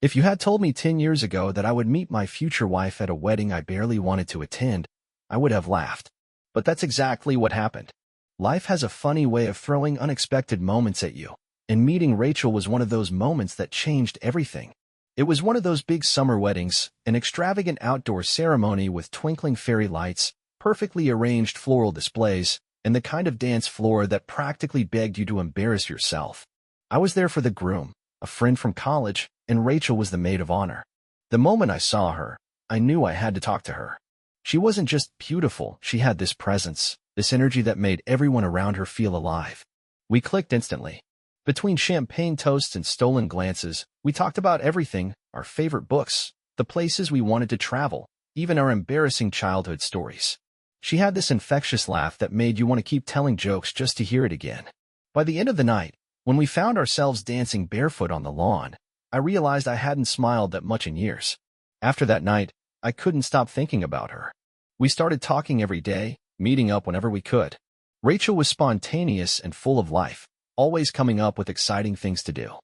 If you had told me 10 years ago that I would meet my future wife at a wedding I barely wanted to attend, I would have laughed. But that's exactly what happened. Life has a funny way of throwing unexpected moments at you, and meeting Rachel was one of those moments that changed everything. It was one of those big summer weddings, an extravagant outdoor ceremony with twinkling fairy lights, perfectly arranged floral displays, and the kind of dance floor that practically begged you to embarrass yourself. I was there for the groom, a friend from college, and Rachel was the maid of honor. The moment I saw her, I knew I had to talk to her. She wasn't just beautiful, she had this presence, this energy that made everyone around her feel alive. We clicked instantly. Between champagne toasts and stolen glances, we talked about everything, our favorite books, the places we wanted to travel, even our embarrassing childhood stories. She had this infectious laugh that made you want to keep telling jokes just to hear it again. By the end of the night, when we found ourselves dancing barefoot on the lawn, I realized I hadn't smiled that much in years. After that night, I couldn't stop thinking about her. We started talking every day, meeting up whenever we could. Rachel was spontaneous and full of life, always coming up with exciting things to do.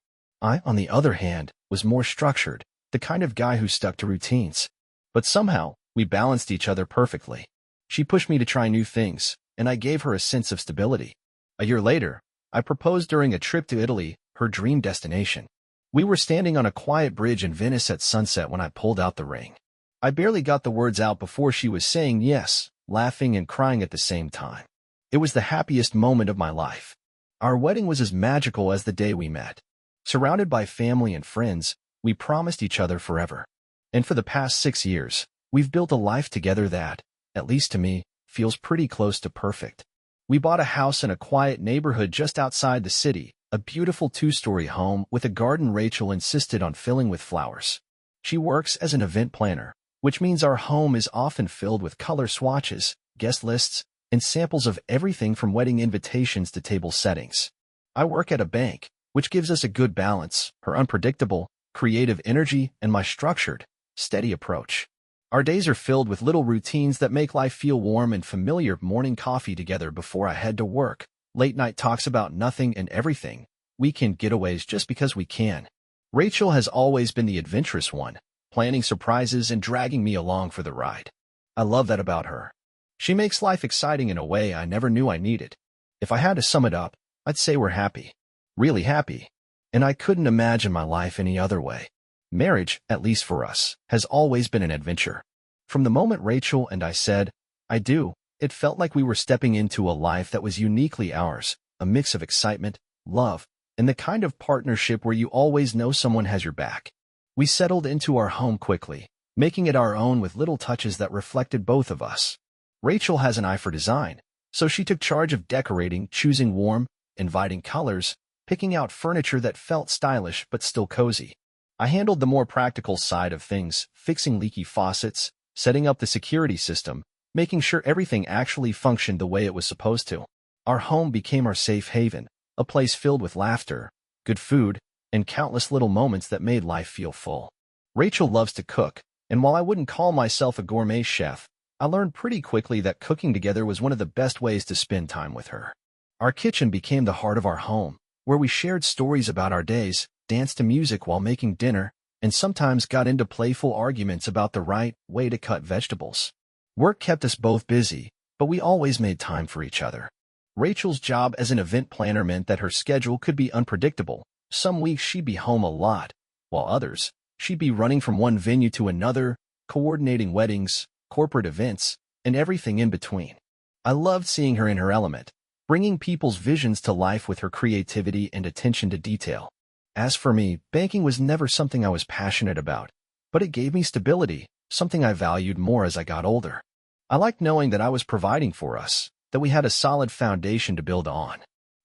I, on the other hand, was more structured, the kind of guy who stuck to routines. But somehow, we balanced each other perfectly. She pushed me to try new things, and I gave her a sense of stability. A year later, I proposed during a trip to Italy, her dream destination. We were standing on a quiet bridge in Venice at sunset when I pulled out the ring. I barely got the words out before she was saying yes, laughing and crying at the same time. It was the happiest moment of my life. Our wedding was as magical as the day we met. Surrounded by family and friends, we promised each other forever. And for the past 6 years, we've built a life together that, at least to me, feels pretty close to perfect. We bought a house in a quiet neighborhood just outside the city, a beautiful 2-story home with a garden Rachel insisted on filling with flowers. She works as an event planner, which means our home is often filled with color swatches, guest lists, and samples of everything from wedding invitations to table settings. I work at a bank, which gives us a good balance, her unpredictable, creative energy and my structured, steady approach. Our days are filled with little routines that make life feel warm and familiar. Morning coffee together before I head to work, late night talks about nothing and everything, weekend getaways just because we can. Rachel has always been the adventurous one, planning surprises and dragging me along for the ride. I love that about her. She makes life exciting in a way I never knew I needed. If I had to sum it up, I'd say we're happy. Really happy. And I couldn't imagine my life any other way. Marriage, at least for us, has always been an adventure. From the moment Rachel and I said, "I do," it felt like we were stepping into a life that was uniquely ours, a mix of excitement, love, and the kind of partnership where you always know someone has your back. We settled into our home quickly, making it our own with little touches that reflected both of us. Rachel has an eye for design, so she took charge of decorating, choosing warm, inviting colors, picking out furniture that felt stylish but still cozy. I handled the more practical side of things, fixing leaky faucets, setting up the security system, making sure everything actually functioned the way it was supposed to. Our home became our safe haven, a place filled with laughter, good food, and countless little moments that made life feel full. Rachel loves to cook, and while I wouldn't call myself a gourmet chef, I learned pretty quickly that cooking together was one of the best ways to spend time with her. Our kitchen became the heart of our home, where we shared stories about our days, danced to music while making dinner, and sometimes got into playful arguments about the right way to cut vegetables. Work kept us both busy, but we always made time for each other. Rachel's job as an event planner meant that her schedule could be unpredictable. Some weeks she'd be home a lot, while others, she'd be running from one venue to another, coordinating weddings, corporate events, and everything in between. I loved seeing her in her element, bringing people's visions to life with her creativity and attention to detail. As for me, banking was never something I was passionate about, but it gave me stability, something I valued more as I got older. I liked knowing that I was providing for us, that we had a solid foundation to build on.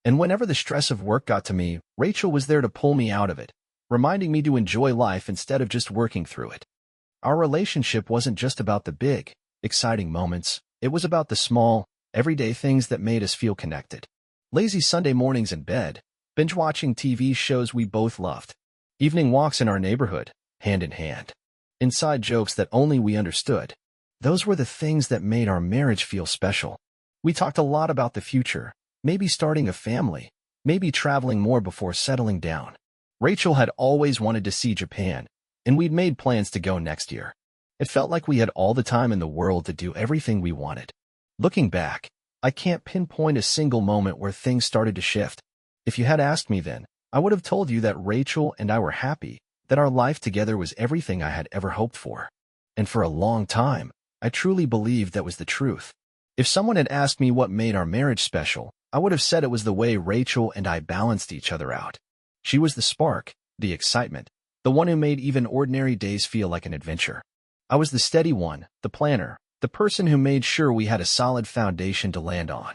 And whenever the stress of work got to me, Rachel was there to pull me out of it, reminding me to enjoy life instead of just working through it. Our relationship wasn't just about the big, exciting moments. It was about the small, everyday things that made us feel connected. Lazy Sunday mornings in bed, binge-watching TV shows we both loved, evening walks in our neighborhood, hand in hand, inside jokes that only we understood. Those were the things that made our marriage feel special. We talked a lot about the future, maybe starting a family, maybe traveling more before settling down. Rachel had always wanted to see Japan, and we'd made plans to go next year. It felt like we had all the time in the world to do everything we wanted. Looking back, I can't pinpoint a single moment where things started to shift. If you had asked me then, I would have told you that Rachel and I were happy, that our life together was everything I had ever hoped for. And for a long time, I truly believed that was the truth. If someone had asked me what made our marriage special, I would have said it was the way Rachel and I balanced each other out. She was the spark, the excitement, the one who made even ordinary days feel like an adventure. I was the steady one, the planner, the person who made sure we had a solid foundation to land on.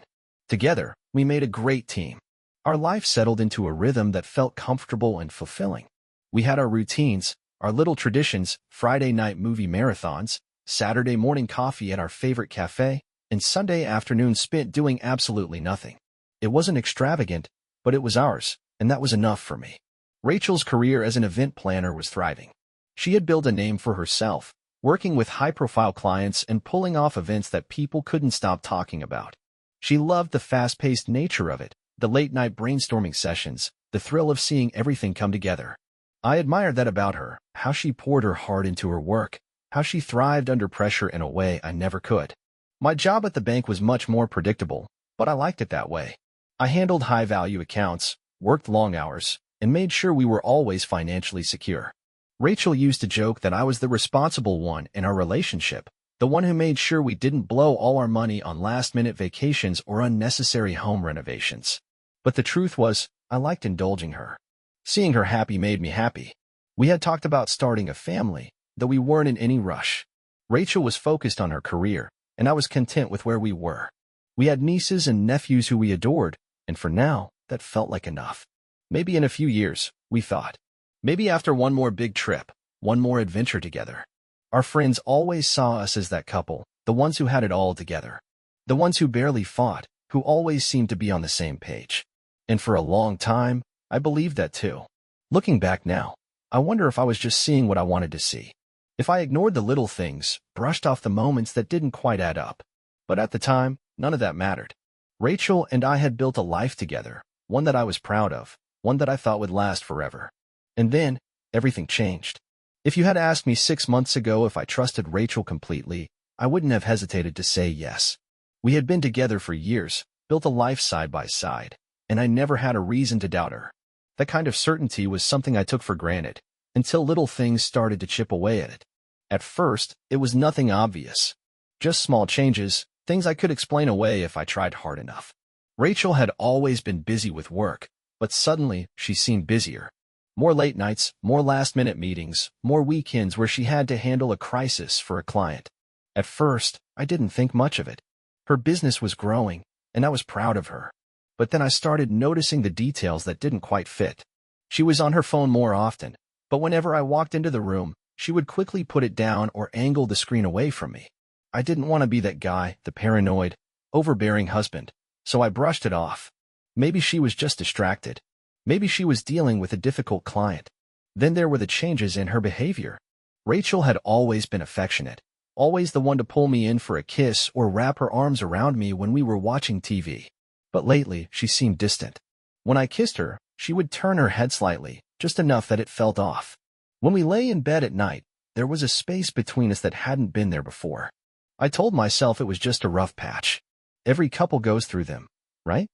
Together, we made a great team. Our life settled into a rhythm that felt comfortable and fulfilling. We had our routines, our little traditions, Friday night movie marathons, Saturday morning coffee at our favorite cafe, and Sunday afternoon spent doing absolutely nothing. It wasn't extravagant, but it was ours, and that was enough for me. Rachel's career as an event planner was thriving. She had built a name for herself, working with high-profile clients and pulling off events that people couldn't stop talking about. She loved the fast-paced nature of it, the late-night brainstorming sessions, the thrill of seeing everything come together. I admired that about her, how she poured her heart into her work, how she thrived under pressure in a way I never could. My job at the bank was much more predictable, but I liked it that way. I handled high-value accounts, worked long hours, and made sure we were always financially secure. Rachel used to joke that I was the responsible one in our relationship, the one who made sure we didn't blow all our money on last-minute vacations or unnecessary home renovations. But the truth was, I liked indulging her. Seeing her happy made me happy. We had talked about starting a family, though we weren't in any rush. Rachel was focused on her career, and I was content with where we were. We had nieces and nephews who we adored, and for now, that felt like enough. Maybe in a few years, we thought. Maybe after one more big trip, one more adventure together. Our friends always saw us as that couple, the ones who had it all together. The ones who barely fought, who always seemed to be on the same page. And for a long time, I believed that too. Looking back now, I wonder if I was just seeing what I wanted to see. If I ignored the little things, brushed off the moments that didn't quite add up. But at the time, none of that mattered. Rachel and I had built a life together, one that I was proud of, one that I thought would last forever. And then, everything changed. If you had asked me 6 months ago if I trusted Rachel completely, I wouldn't have hesitated to say yes. We had been together for years, built a life side by side, and I never had a reason to doubt her. That kind of certainty was something I took for granted, until little things started to chip away at it. At first, it was nothing obvious. Just small changes, things I could explain away if I tried hard enough. Rachel had always been busy with work, but suddenly she seemed busier. More late nights, more last-minute meetings, more weekends where she had to handle a crisis for a client. At first, I didn't think much of it. Her business was growing, and I was proud of her. But then I started noticing the details that didn't quite fit. She was on her phone more often, but whenever I walked into the room, she would quickly put it down or angle the screen away from me. I didn't want to be that guy, the paranoid, overbearing husband, so I brushed it off. Maybe she was just distracted. Maybe she was dealing with a difficult client. Then there were the changes in her behavior. Rachel had always been affectionate, always the one to pull me in for a kiss or wrap her arms around me when we were watching TV. But lately, she seemed distant. When I kissed her, she would turn her head slightly, just enough that it felt off. When we lay in bed at night, there was a space between us that hadn't been there before. I told myself it was just a rough patch. Every couple goes through them, right?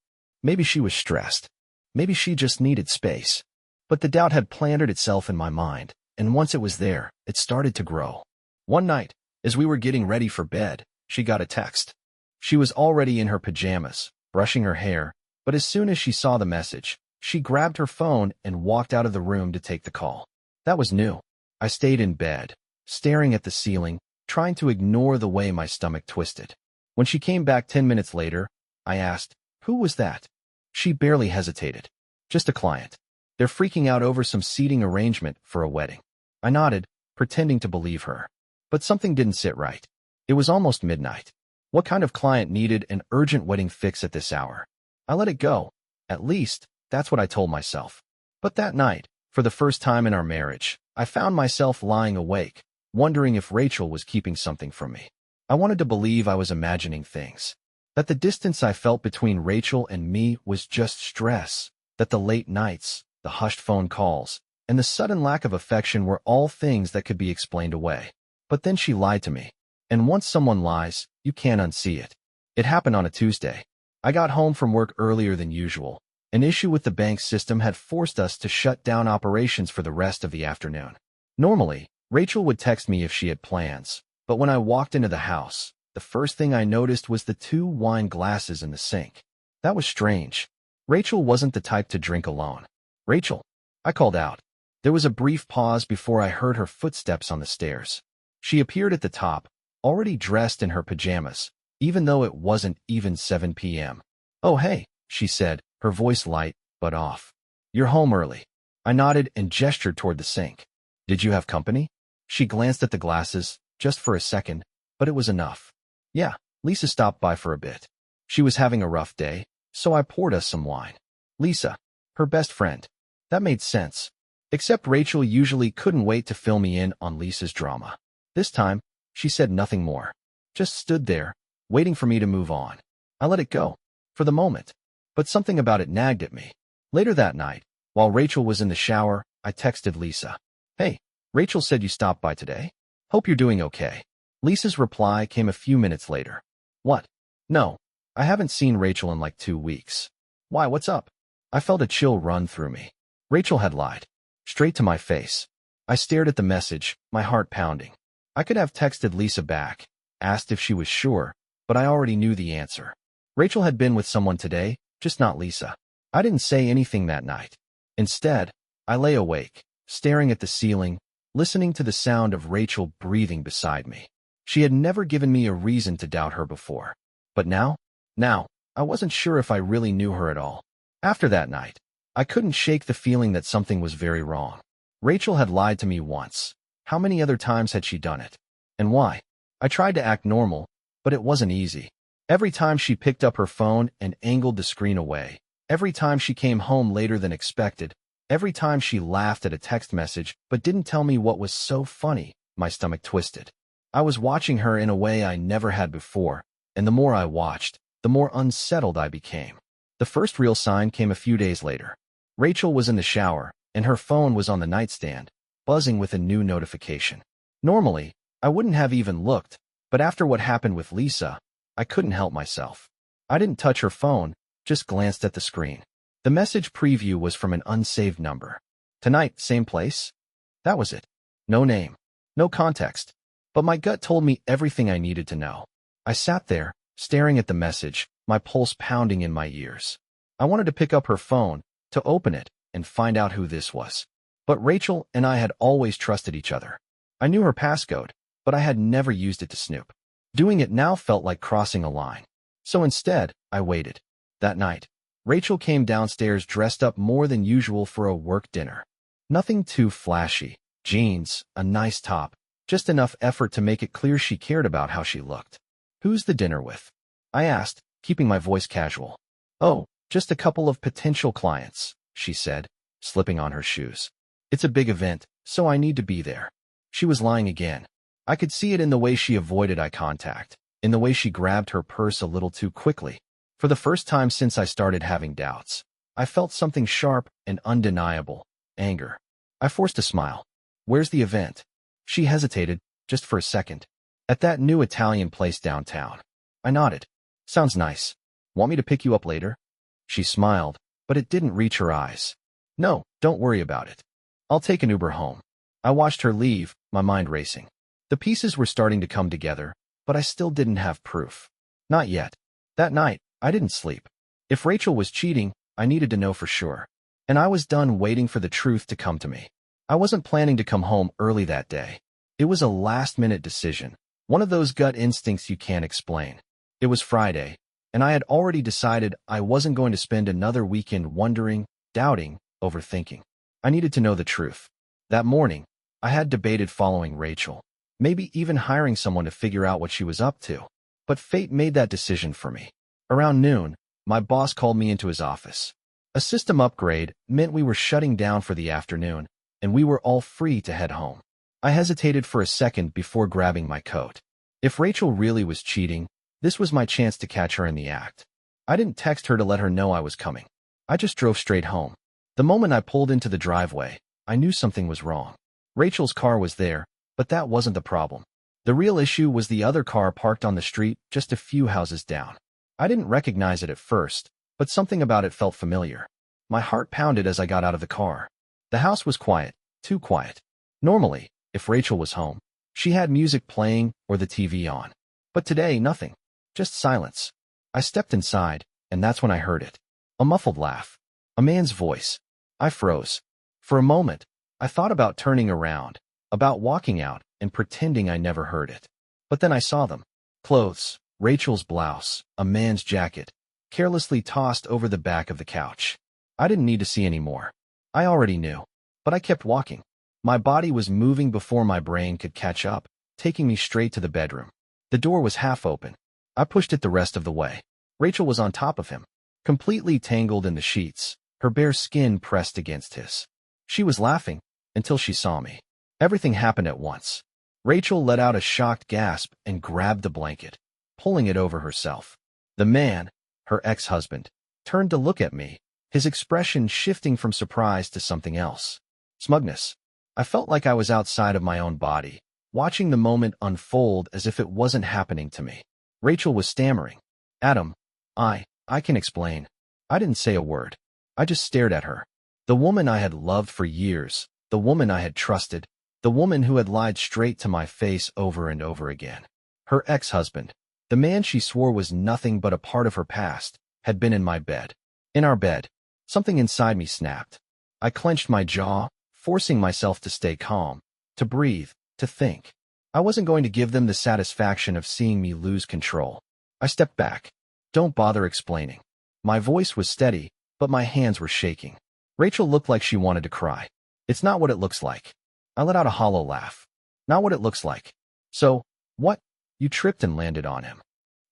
Maybe she was stressed. Maybe she just needed space. But the doubt had planted itself in my mind, and once it was there, it started to grow. One night, as we were getting ready for bed, she got a text. She was already in her pajamas, brushing her hair, but as soon as she saw the message, she grabbed her phone and walked out of the room to take the call. That was new. I stayed in bed, staring at the ceiling, trying to ignore the way my stomach twisted. When she came back 10 minutes later, I asked, "Who was that?" She barely hesitated. "Just a client. They're freaking out over some seating arrangement for a wedding." I nodded, pretending to believe her. But something didn't sit right. It was almost midnight. What kind of client needed an urgent wedding fix at this hour? I let it go. At least, that's what I told myself. But that night, for the first time in our marriage, I found myself lying awake, wondering if Rachel was keeping something from me. I wanted to believe I was imagining things. That the distance I felt between Rachel and me was just stress. That the late nights, the hushed phone calls, and the sudden lack of affection were all things that could be explained away. But then she lied to me. And once someone lies, you can't unsee it. It happened on a Tuesday. I got home from work earlier than usual. An issue with the bank system had forced us to shut down operations for the rest of the afternoon. Normally, Rachel would text me if she had plans, but when I walked into the house, the first thing I noticed was the 2 wine glasses in the sink. That was strange. Rachel wasn't the type to drink alone. "Rachel," I called out. There was a brief pause before I heard her footsteps on the stairs. She appeared at the top, already dressed in her pajamas, even though it wasn't even 7 p.m. "Oh, hey," she said, her voice light, but off. "You're home early." I nodded and gestured toward the sink. "Did you have company?" She glanced at the glasses, just for a second, but it was enough. "Yeah, Lisa stopped by for a bit. She was having a rough day, so I poured us some wine." Lisa, her best friend. That made sense. Except Rachel usually couldn't wait to fill me in on Lisa's drama. This time, she said nothing more. Just stood there, waiting for me to move on. I let it go, for the moment. But something about it nagged at me. Later that night, while Rachel was in the shower, I texted Lisa. "Hey, Rachel said you stopped by today. Hope you're doing okay." Lisa's reply came a few minutes later. "What? No, I haven't seen Rachel in like 2 weeks. Why, what's up?" I felt a chill run through me. Rachel had lied. Straight to my face. I stared at the message, my heart pounding. I could have texted Lisa back, asked if she was sure, but I already knew the answer. Rachel had been with someone today, just not Lisa. I didn't say anything that night. Instead, I lay awake, staring at the ceiling, listening to the sound of Rachel breathing beside me. She had never given me a reason to doubt her before. But now, I wasn't sure if I really knew her at all. After that night, I couldn't shake the feeling that something was very wrong. Rachel had lied to me once. How many other times had she done it? And why? I tried to act normal, but it wasn't easy. Every time she picked up her phone and angled the screen away, every time she came home later than expected, every time she laughed at a text message but didn't tell me what was so funny, my stomach twisted. I was watching her in a way I never had before, and the more I watched, the more unsettled I became. The first real sign came a few days later. Rachel was in the shower, and her phone was on the nightstand, buzzing with a new notification. Normally, I wouldn't have even looked, but after what happened with Lisa, I couldn't help myself. I didn't touch her phone, just glanced at the screen. The message preview was from an unsaved number. "Tonight, same place?" That was it. No name, no context. But my gut told me everything I needed to know. I sat there, staring at the message, my pulse pounding in my ears. I wanted to pick up her phone, to open it, and find out who this was. But Rachel and I had always trusted each other. I knew her passcode, but I had never used it to snoop. Doing it now felt like crossing a line. So instead, I waited. That night, Rachel came downstairs dressed up more than usual for a work dinner. Nothing too flashy. Jeans, a nice top, just enough effort to make it clear she cared about how she looked. "Who's the dinner with?" I asked, keeping my voice casual. "Oh, just a couple of potential clients," she said, slipping on her shoes. "It's a big event, so I need to be there." She was lying again. I could see it in the way she avoided eye contact, in the way she grabbed her purse a little too quickly. For the first time since I started having doubts, I felt something sharp and undeniable, anger. I forced a smile. "Where's the event?" She hesitated, just for a second. "At that new Italian place downtown." I nodded. "Sounds nice. Want me to pick you up later?" She smiled, but it didn't reach her eyes. "No, don't worry about it. I'll take an Uber home." I watched her leave, my mind racing. The pieces were starting to come together, but I still didn't have proof. Not yet. That night, I didn't sleep. If Rachel was cheating, I needed to know for sure. And I was done waiting for the truth to come to me. I wasn't planning to come home early that day. It was a last-minute decision, one of those gut instincts you can't explain. It was Friday, and I had already decided I wasn't going to spend another weekend wondering, doubting, overthinking. I needed to know the truth. That morning, I had debated following Rachel, maybe even hiring someone to figure out what she was up to. But fate made that decision for me. Around noon, my boss called me into his office. A system upgrade meant we were shutting down for the afternoon, and we were all free to head home. I hesitated for a second before grabbing my coat. If Rachel really was cheating, this was my chance to catch her in the act. I didn't text her to let her know I was coming. I just drove straight home. The moment I pulled into the driveway, I knew something was wrong. Rachel's car was there, but that wasn't the problem. The real issue was the other car parked on the street just a few houses down. I didn't recognize it at first, but something about it felt familiar. My heart pounded as I got out of the car. The house was quiet, too quiet. Normally, if Rachel was home, she had music playing or the TV on. But today, nothing. Just silence. I stepped inside, and that's when I heard it. A muffled laugh. A man's voice. I froze. For a moment, I thought about turning around, about walking out and pretending I never heard it. But then I saw them. Clothes, Rachel's blouse, a man's jacket, carelessly tossed over the back of the couch. I didn't need to see any more. I already knew. But I kept walking. My body was moving before my brain could catch up, taking me straight to the bedroom. The door was half open. I pushed it the rest of the way. Rachel was on top of him, completely tangled in the sheets, her bare skin pressed against his. She was laughing until she saw me. Everything happened at once. Rachel let out a shocked gasp and grabbed the blanket, pulling it over herself. The man, her ex-husband, turned to look at me, his expression shifting from surprise to something else. Smugness. I felt like I was outside of my own body, watching the moment unfold as if it wasn't happening to me. Rachel was stammering. Adam, I can explain. I didn't say a word. I just stared at her. The woman I had loved for years, the woman I had trusted, the woman who had lied straight to my face over and over again. Her ex-husband, the man she swore was nothing but a part of her past, had been in my bed. In our bed. Something inside me snapped. I clenched my jaw, forcing myself to stay calm, to breathe, to think. I wasn't going to give them the satisfaction of seeing me lose control. I stepped back. Don't bother explaining. My voice was steady, but my hands were shaking. Rachel looked like she wanted to cry. It's not what it looks like. I let out a hollow laugh. Not what it looks like. So, what? You tripped and landed on him.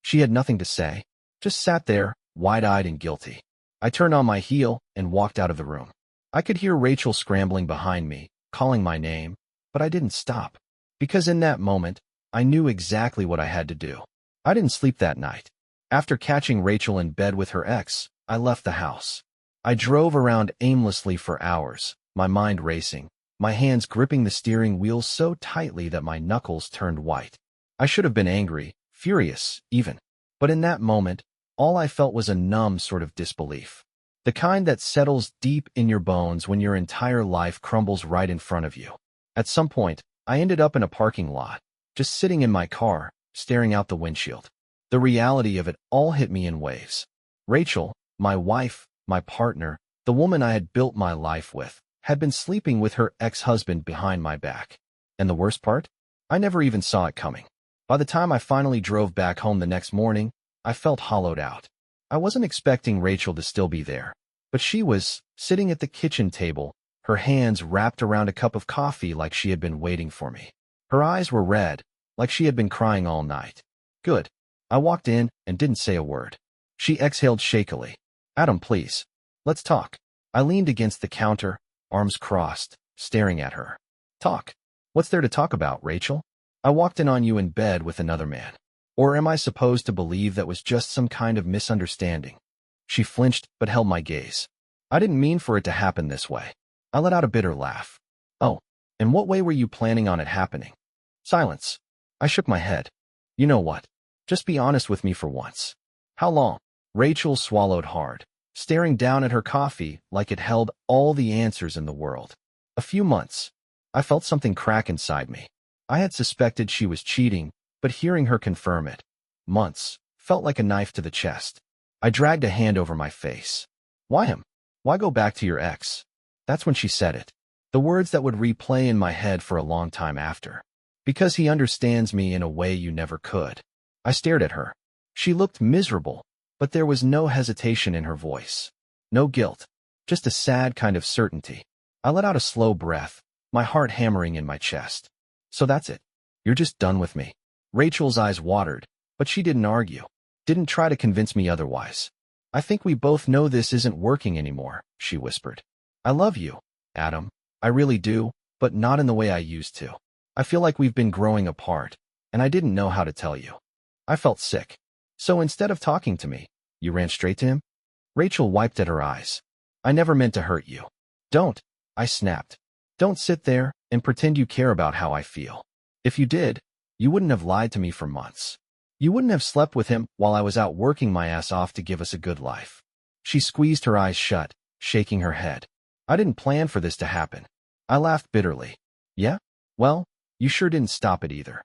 She had nothing to say, just sat there, wide-eyed and guilty. I turned on my heel and walked out of the room. I could hear Rachel scrambling behind me, calling my name, but I didn't stop. Because in that moment, I knew exactly what I had to do. I didn't sleep that night. After catching Rachel in bed with her ex, I left the house. I drove around aimlessly for hours, my mind racing, my hands gripping the steering wheel so tightly that my knuckles turned white. I should have been angry, furious, even. But in that moment, all I felt was a numb sort of disbelief. The kind that settles deep in your bones when your entire life crumbles right in front of you. At some point, I ended up in a parking lot, just sitting in my car, staring out the windshield. The reality of it all hit me in waves. Rachel, my wife, my partner, the woman I had built my life with, had been sleeping with her ex-husband behind my back. And the worst part? I never even saw it coming. By the time I finally drove back home the next morning, I felt hollowed out. I wasn't expecting Rachel to still be there, but she was, sitting at the kitchen table, her hands wrapped around a cup of coffee like she had been waiting for me. Her eyes were red, like she had been crying all night. Good. I walked in and didn't say a word. She exhaled shakily. Adam, please. Let's talk. I leaned against the counter, arms crossed, staring at her. Talk. What's there to talk about, Rachel? I walked in on you in bed with another man. Or am I supposed to believe that was just some kind of misunderstanding? She flinched but held my gaze. I didn't mean for it to happen this way. I let out a bitter laugh. Oh, in what way were you planning on it happening? Silence. I shook my head. You know what? Just be honest with me for once. How long? Rachel swallowed hard, staring down at her coffee like it held all the answers in the world. A few months. I felt something crack inside me. I had suspected she was cheating, but hearing her confirm it, months, felt like a knife to the chest. I dragged a hand over my face. Why him? Why go back to your ex? That's when she said it. The words that would replay in my head for a long time after. Because he understands me in a way you never could. I stared at her. She looked miserable, but there was no hesitation in her voice. No guilt. Just a sad kind of certainty. I let out a slow breath, my heart hammering in my chest. So that's it. You're just done with me. Rachel's eyes watered, but she didn't argue. Didn't try to convince me otherwise. I think we both know this isn't working anymore, she whispered. I love you, Adam. I really do, but not in the way I used to. I feel like we've been growing apart, and I didn't know how to tell you. I felt sick. So instead of talking to me, you ran straight to him? Rachel wiped at her eyes. I never meant to hurt you. Don't, I snapped. Don't sit there and pretend you care about how I feel. If you did, you wouldn't have lied to me for months. You wouldn't have slept with him while I was out working my ass off to give us a good life. She squeezed her eyes shut, shaking her head. I didn't plan for this to happen. I laughed bitterly. Yeah? Well, you sure didn't stop it either.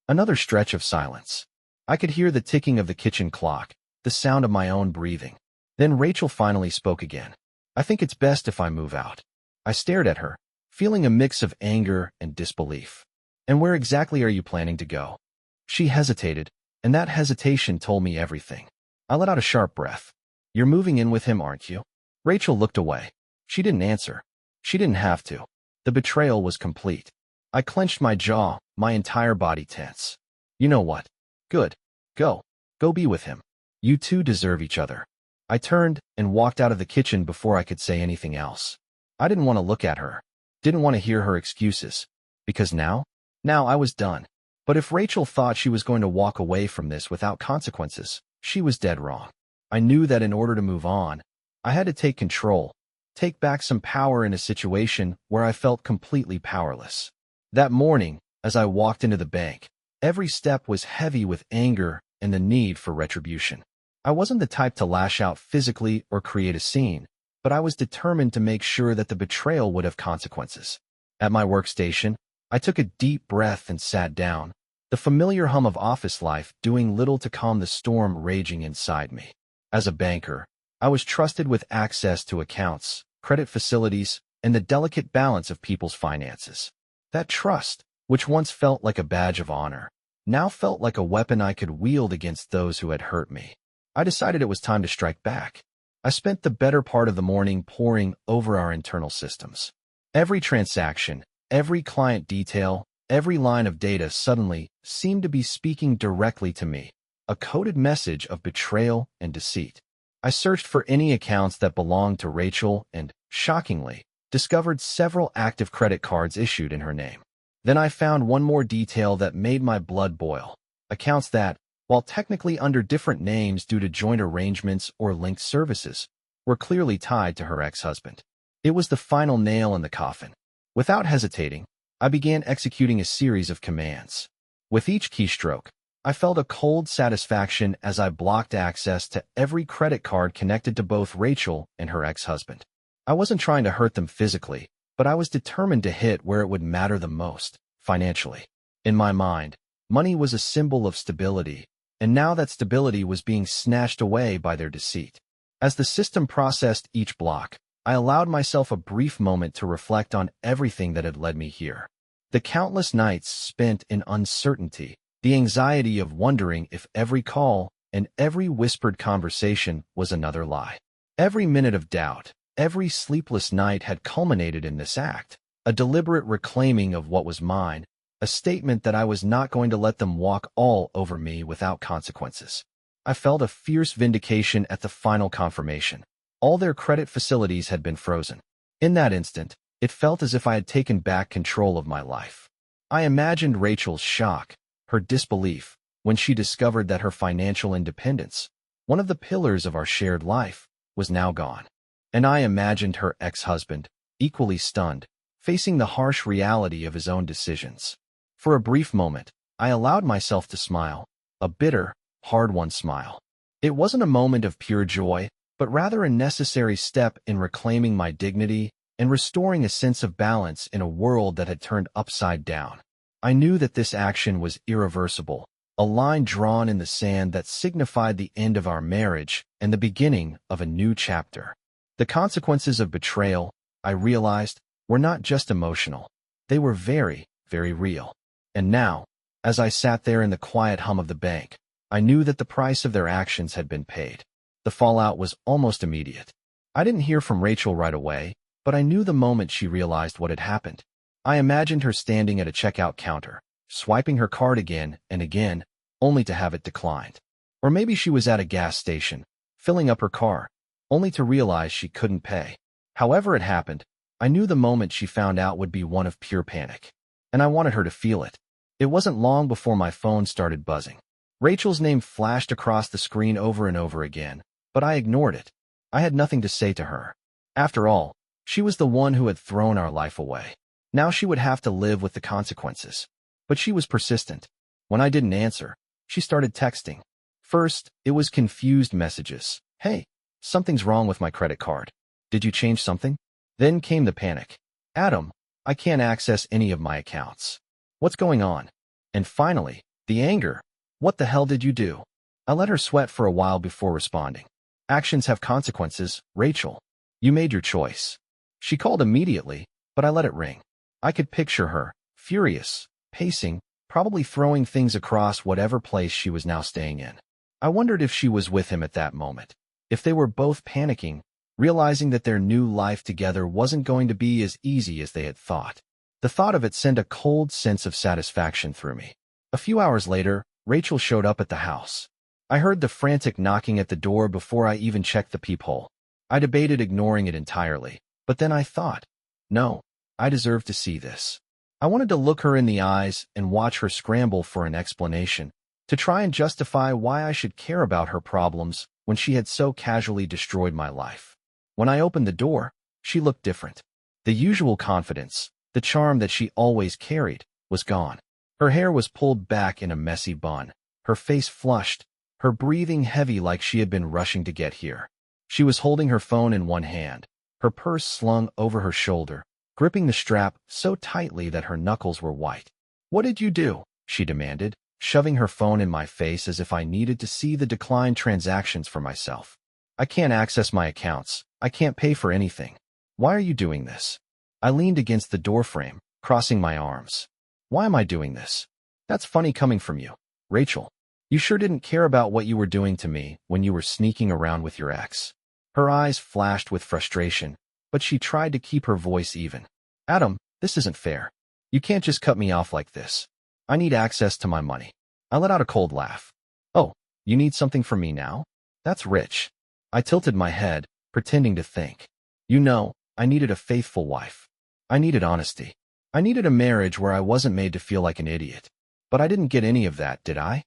Another stretch of silence. I could hear the ticking of the kitchen clock, the sound of my own breathing. Then Rachel finally spoke again. I think it's best if I move out. I stared at her, feeling a mix of anger and disbelief. And where exactly are you planning to go? She hesitated, and that hesitation told me everything. I let out a sharp breath. You're moving in with him, aren't you? Rachel looked away. She didn't answer. She didn't have to. The betrayal was complete. I clenched my jaw, my entire body tense. You know what? Good. Go. Go be with him. You two deserve each other. I turned and walked out of the kitchen before I could say anything else. I didn't want to look at her. Didn't want to hear her excuses. Because now I was done. But if Rachel thought she was going to walk away from this without consequences, she was dead wrong. I knew that in order to move on, I had to take control, take back some power in a situation where I felt completely powerless. That morning, as I walked into the bank, every step was heavy with anger and the need for retribution. I wasn't the type to lash out physically or create a scene, but I was determined to make sure that the betrayal would have consequences. At my workstation, I took a deep breath and sat down, the familiar hum of office life doing little to calm the storm raging inside me. As a banker, I was trusted with access to accounts, credit facilities, and the delicate balance of people's finances. That trust, which once felt like a badge of honor, now felt like a weapon I could wield against those who had hurt me. I decided it was time to strike back. I spent the better part of the morning poring over our internal systems. Every transaction, every client detail, every line of data suddenly seemed to be speaking directly to me, a coded message of betrayal and deceit. I searched for any accounts that belonged to Rachel and, shockingly, discovered several active credit cards issued in her name. Then I found one more detail that made my blood boil. Accounts that, while technically under different names due to joint arrangements or linked services, were clearly tied to her ex-husband. It was the final nail in the coffin. Without hesitating, I began executing a series of commands. With each keystroke, I felt a cold satisfaction as I blocked access to every credit card connected to both Rachel and her ex-husband. I wasn't trying to hurt them physically, but I was determined to hit where it would matter the most, financially. In my mind, money was a symbol of stability, and now that stability was being snatched away by their deceit. As the system processed each block, I allowed myself a brief moment to reflect on everything that had led me here. The countless nights spent in uncertainty, the anxiety of wondering if every call and every whispered conversation was another lie. Every minute of doubt, every sleepless night had culminated in this act, a deliberate reclaiming of what was mine, a statement that I was not going to let them walk all over me without consequences. I felt a fierce vindication at the final confirmation. All their credit facilities had been frozen. In that instant, it felt as if I had taken back control of my life. I imagined Rachel's shock, her disbelief, when she discovered that her financial independence, one of the pillars of our shared life, was now gone. And I imagined her ex-husband, equally stunned, facing the harsh reality of his own decisions. For a brief moment, I allowed myself to smile, a bitter, hard-won smile. It wasn't a moment of pure joy, but rather a necessary step in reclaiming my dignity and restoring a sense of balance in a world that had turned upside down. I knew that this action was irreversible, a line drawn in the sand that signified the end of our marriage and the beginning of a new chapter. The consequences of betrayal, I realized, were not just emotional. They were very, very real. And now, as I sat there in the quiet hum of the bank, I knew that the price of their actions had been paid. The fallout was almost immediate. I didn't hear from Rachel right away, but I knew the moment she realized what had happened. I imagined her standing at a checkout counter, swiping her card again and again, only to have it declined. Or maybe she was at a gas station, filling up her car, only to realize she couldn't pay. However it happened, I knew the moment she found out would be one of pure panic. And I wanted her to feel it. It wasn't long before my phone started buzzing. Rachel's name flashed across the screen over and over again, but I ignored it. I had nothing to say to her. After all, she was the one who had thrown our life away. Now she would have to live with the consequences. But she was persistent. When I didn't answer, she started texting. First, it was confused messages. Hey, something's wrong with my credit card. Did you change something? Then came the panic. Adam, I can't access any of my accounts. What's going on? And finally, the anger. What the hell did you do? I let her sweat for a while before responding. Actions have consequences, Rachel. You made your choice. She called immediately, but I let it ring. I could picture her, furious, pacing, probably throwing things across whatever place she was now staying in. I wondered if she was with him at that moment. If they were both panicking, realizing that their new life together wasn't going to be as easy as they had thought. The thought of it sent a cold sense of satisfaction through me. A few hours later, Rachel showed up at the house. I heard the frantic knocking at the door before I even checked the peephole. I debated ignoring it entirely, but then I thought, no, I deserve to see this. I wanted to look her in the eyes and watch her scramble for an explanation, to try and justify why I should care about her problems when she had so casually destroyed my life. When I opened the door, she looked different. The usual confidence, the charm that she always carried, was gone. Her hair was pulled back in a messy bun, her face flushed, her breathing heavy like she had been rushing to get here. She was holding her phone in one hand, her purse slung over her shoulder, gripping the strap so tightly that her knuckles were white. What did you do? She demanded, shoving her phone in my face as if I needed to see the declined transactions for myself. I can't access my accounts. I can't pay for anything. Why are you doing this? I leaned against the doorframe, crossing my arms. Why am I doing this? That's funny coming from you, Rachel. You sure didn't care about what you were doing to me when you were sneaking around with your ex. Her eyes flashed with frustration, but she tried to keep her voice even. Adam, this isn't fair. You can't just cut me off like this. I need access to my money. I let out a cold laugh. Oh, you need something from me now? That's rich. I tilted my head, pretending to think. You know, I needed a faithful wife. I needed honesty. I needed a marriage where I wasn't made to feel like an idiot. But I didn't get any of that, did I?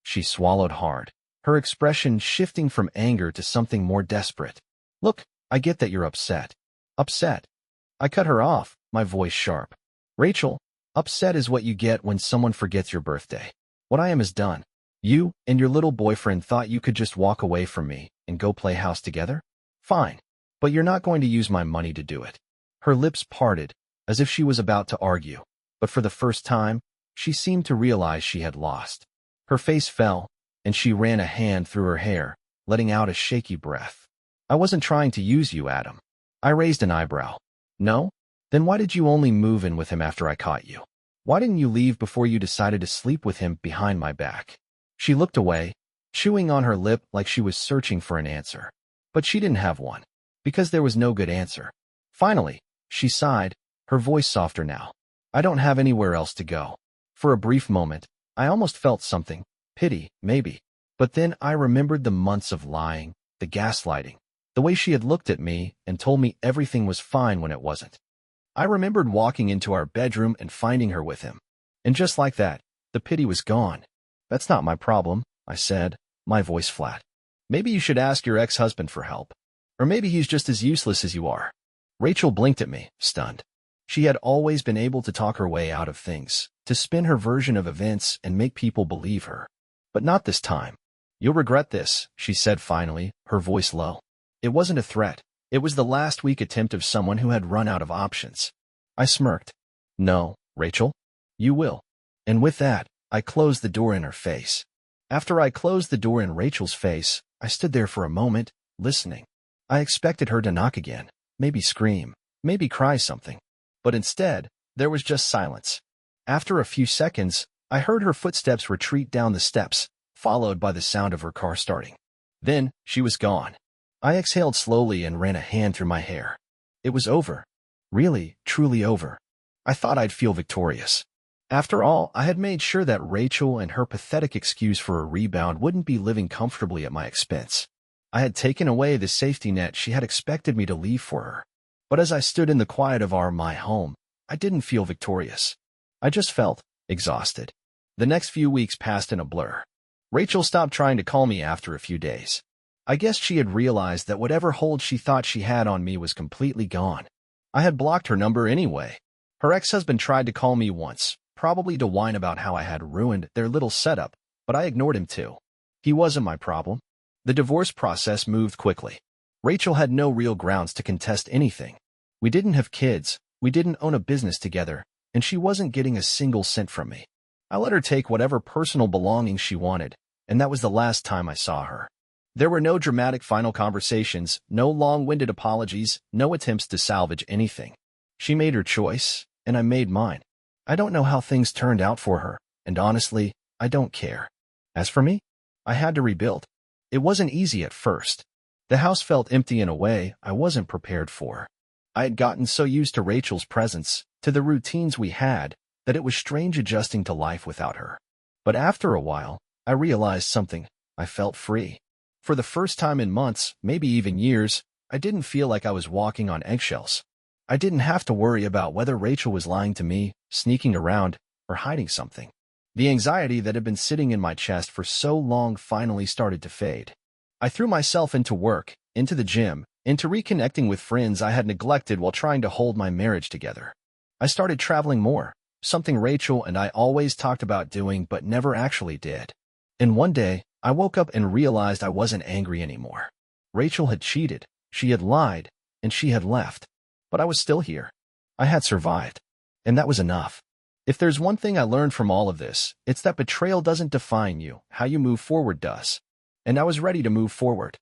She swallowed hard, her expression shifting from anger to something more desperate. Look, I get that you're upset. Upset. I cut her off, my voice sharp. Rachel, upset is what you get when someone forgets your birthday. What I am is done. You and your little boyfriend thought you could just walk away from me and go play house together? Fine. But you're not going to use my money to do it. Her lips parted, as if she was about to argue. But for the first time, she seemed to realize she had lost. Her face fell, and she ran a hand through her hair, letting out a shaky breath. I wasn't trying to use you, Adam. I raised an eyebrow. No? Then why did you only move in with him after I caught you? Why didn't you leave before you decided to sleep with him behind my back? She looked away, chewing on her lip like she was searching for an answer. But she didn't have one, because there was no good answer. Finally, she sighed, her voice softer now. I don't have anywhere else to go. For a brief moment, I almost felt something, pity, maybe. But then I remembered the months of lying, the gaslighting, the way she had looked at me and told me everything was fine when it wasn't. I remembered walking into our bedroom and finding her with him. And just like that, the pity was gone. That's not my problem, I said, my voice flat. Maybe you should ask your ex-husband for help. Or maybe he's just as useless as you are. Rachel blinked at me, stunned. She had always been able to talk her way out of things, to spin her version of events and make people believe her. But not this time. You'll regret this, she said finally, her voice low. It wasn't a threat. It was the last weak attempt of someone who had run out of options. I smirked. No, Rachel. You will. And with that, I closed the door in her face. After I closed the door in Rachel's face, I stood there for a moment, listening. I expected her to knock again, maybe scream, maybe cry something. But instead, there was just silence. After a few seconds, I heard her footsteps retreat down the steps, followed by the sound of her car starting. Then, she was gone. I exhaled slowly and ran a hand through my hair. It was over. Really, truly over. I thought I'd feel victorious. After all, I had made sure that Rachel and her pathetic excuse for a rebound wouldn't be living comfortably at my expense. I had taken away the safety net she had expected me to leave for her. But as I stood in the quiet of my home, I didn't feel victorious. I just felt exhausted. The next few weeks passed in a blur. Rachel stopped trying to call me after a few days. I guess she had realized that whatever hold she thought she had on me was completely gone. I had blocked her number anyway. Her ex-husband tried to call me once, probably to whine about how I had ruined their little setup, but I ignored him too. He wasn't my problem. The divorce process moved quickly. Rachel had no real grounds to contest anything. We didn't have kids, we didn't own a business together, and she wasn't getting a single cent from me. I let her take whatever personal belongings she wanted, and that was the last time I saw her. There were no dramatic final conversations, no long-winded apologies, no attempts to salvage anything. She made her choice, and I made mine. I don't know how things turned out for her, and honestly, I don't care. As for me, I had to rebuild. It wasn't easy at first. The house felt empty in a way I wasn't prepared for. I had gotten so used to Rachel's presence, to the routines we had, that it was strange adjusting to life without her. But after a while, I realized something. I felt free. For the first time in months, maybe even years, I didn't feel like I was walking on eggshells. I didn't have to worry about whether Rachel was lying to me, sneaking around, or hiding something. The anxiety that had been sitting in my chest for so long finally started to fade. I threw myself into work, into the gym, into reconnecting with friends I had neglected while trying to hold my marriage together. I started traveling more, something Rachel and I always talked about doing but never actually did. And one day, I woke up and realized I wasn't angry anymore. Rachel had cheated, she had lied, and she had left. But I was still here. I had survived. And that was enough. If there's one thing I learned from all of this, it's that betrayal doesn't define you, how you move forward does. And I was ready to move forward.